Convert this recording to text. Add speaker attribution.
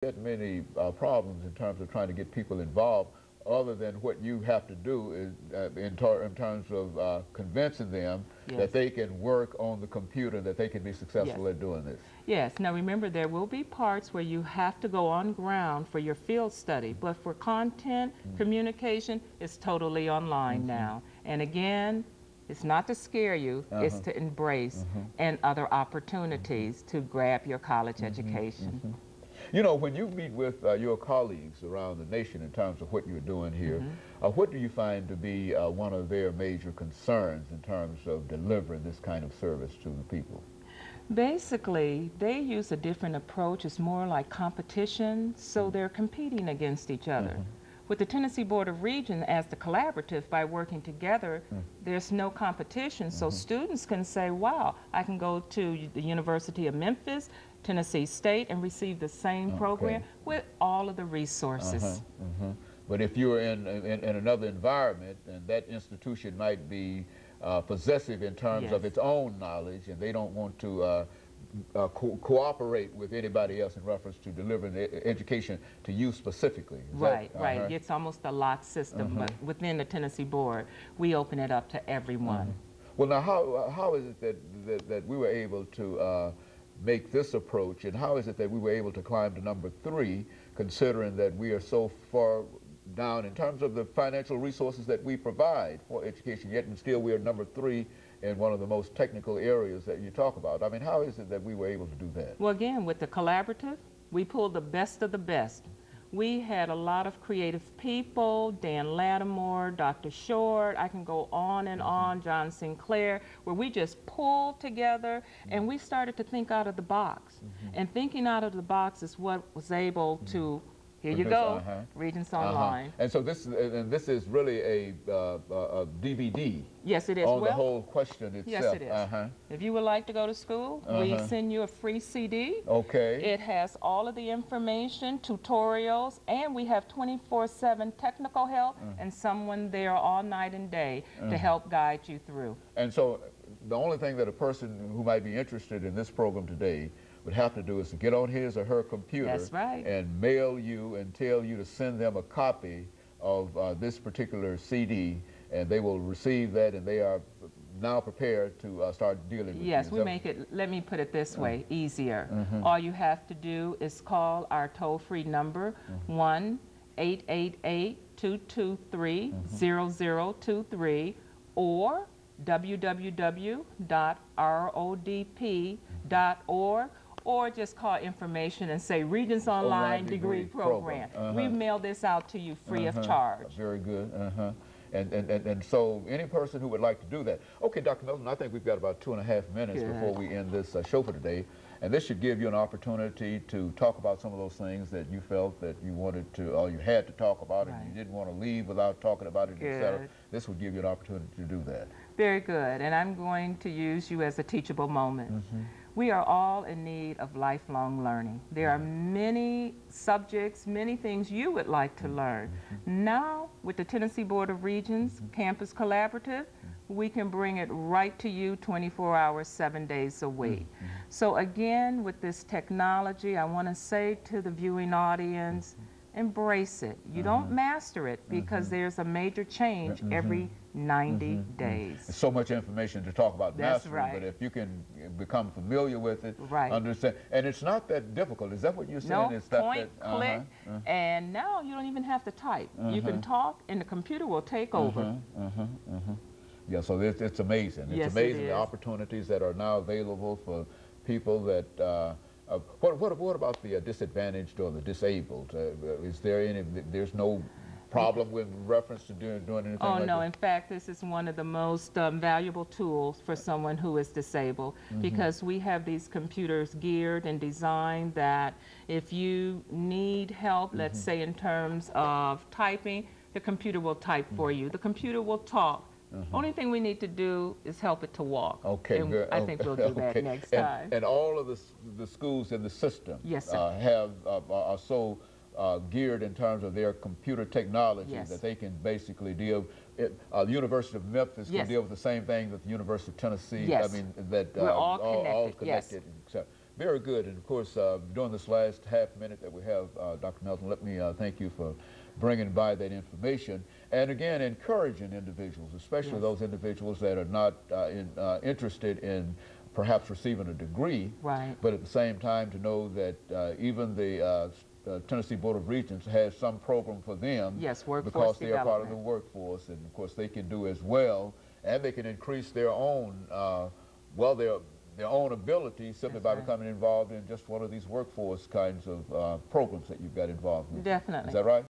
Speaker 1: That many problems in terms of trying to get people involved, other than what you have to do is in terms of convincing them that they can work on the computer, that they can be successful at doing this.
Speaker 2: Yes. Now remember, there will be parts where you have to go on ground for your field study, but for content, communication, it's totally online now. And again, it's not to scare you, it's to embrace and other opportunities to grab your college education.
Speaker 1: You know, when you meet with your colleagues around the nation in terms of what you're doing here, what do you find to be one of their major concerns in terms of delivering this kind of service to the people?
Speaker 2: Basically, they use a different approach. It's more like competition, so they're competing against each other. With the Tennessee Board of Regents as the collaborative, by working together, there's no competition, so students can say, wow, I can go to the University of Memphis, Tennessee State, and receive the same program with all of the resources.
Speaker 1: But if you're in another environment, and that institution might be possessive in terms of its own knowledge, and they don't want to cooperate with anybody else in reference to delivering the education to you specifically.
Speaker 2: Right. It's almost a lock system, but within the Tennessee Board, we open it up to everyone.
Speaker 1: Well, now, how is it that we were able to make this approach, and how is it that we were able to climb to number 3, considering that we are so far down in terms of the financial resources that we provide for education, yet and still we are number 3 in one of the most technical areas that you talk about? I mean, how is it that we were able to do that?
Speaker 2: Well, again, with the collaborative, we pulled the best of the best. We had a lot of creative people, Dan Lattimore, Dr. Short, I can go on and on, John Sinclair, where we just pulled together and we started to think out of the box. And thinking out of the box is what was able to, here you go, Regents Online.
Speaker 1: And so this is really a DVD.
Speaker 2: Yes, it is.
Speaker 1: On the whole question itself.
Speaker 2: Yes, it is. If you would like to go to school, we send you a free CD.
Speaker 1: Okay.
Speaker 2: It has all of the information, tutorials, and we have 24/7 technical help and someone there all night and day to help guide you through.
Speaker 1: And so the only thing that a person who might be interested in this program today would have to do is to get on his or her computer and mail you and tell you to send them a copy of this particular CD, and they will receive that, and they are now prepared to start dealing with you.
Speaker 2: Yes, we make it, let me put it this way, easier. All you have to do is call our toll-free number, 1-888-223-0023, or www.rodp.org, or just call information and say Regents Online Degree Program. We mail this out to you free of charge.
Speaker 1: Very good. And so any person who would like to do that. Okay, Dr. Milton, I think we've got about 2.5 minutes before we end this show for today. And this should give you an opportunity to talk about some of those things that you felt that you wanted to, or you had to talk about, and you didn't want to leave without talking about it, etc. This would give you an opportunity to do that.
Speaker 2: Very good. And I'm going to use you as a teachable moment. We are all in need of lifelong learning. There are many subjects, many things you would like to learn. Now, with the Tennessee Board of Regents Campus Collaborative, we can bring it right to you 24 hours, 7 days a week. So again, with this technology, I want to say to the viewing audience, embrace it. You don't master it because there's a major change every 90 days.
Speaker 1: There's so much information to talk about mastering, but if you can become familiar with it, understand, and it's not that difficult. Is that what you're saying?
Speaker 2: No,
Speaker 1: it's that
Speaker 2: point, click, and now you don't even have to type. You can talk, and the computer will take over.
Speaker 1: Yeah, so it's amazing. It's amazing the opportunities that are now available for people that. What about the disadvantaged or the disabled? Is there any? There's no problem with reference to doing anything like that?
Speaker 2: Oh, no. In fact, this is one of the most valuable tools for someone who is disabled, because we have these computers geared and designed that if you need help, let's say in terms of typing, the computer will type for you. The computer will talk. Only thing we need to do is help it to walk.
Speaker 1: Okay,
Speaker 2: and I think we'll do that next time.
Speaker 1: And all of the schools in the system are so geared in terms of their computer technology that they can basically deal. The University of Memphis can deal with the same thing that the University of Tennessee.
Speaker 2: Yes.
Speaker 1: I mean, that
Speaker 2: we're all connected.
Speaker 1: Yes. Very good. And of course, during this last half minute that we have, Dr. Melton, let me thank you for bringing by that information. And again, encouraging individuals, especially
Speaker 2: Yes.
Speaker 1: those individuals that are not interested in perhaps receiving a degree,
Speaker 2: Right.
Speaker 1: but at the same time to know that even the Tennessee Board of Regents has some program for them.
Speaker 2: Yes, workforce
Speaker 1: because they are part of the
Speaker 2: development.
Speaker 1: workforce, and of course they can do as well, and they can increase their own, their own ability simply
Speaker 2: That's
Speaker 1: by
Speaker 2: right.
Speaker 1: becoming involved in just one of these workforce kinds of programs that you've got involved in.
Speaker 2: Definitely.
Speaker 1: Is that right?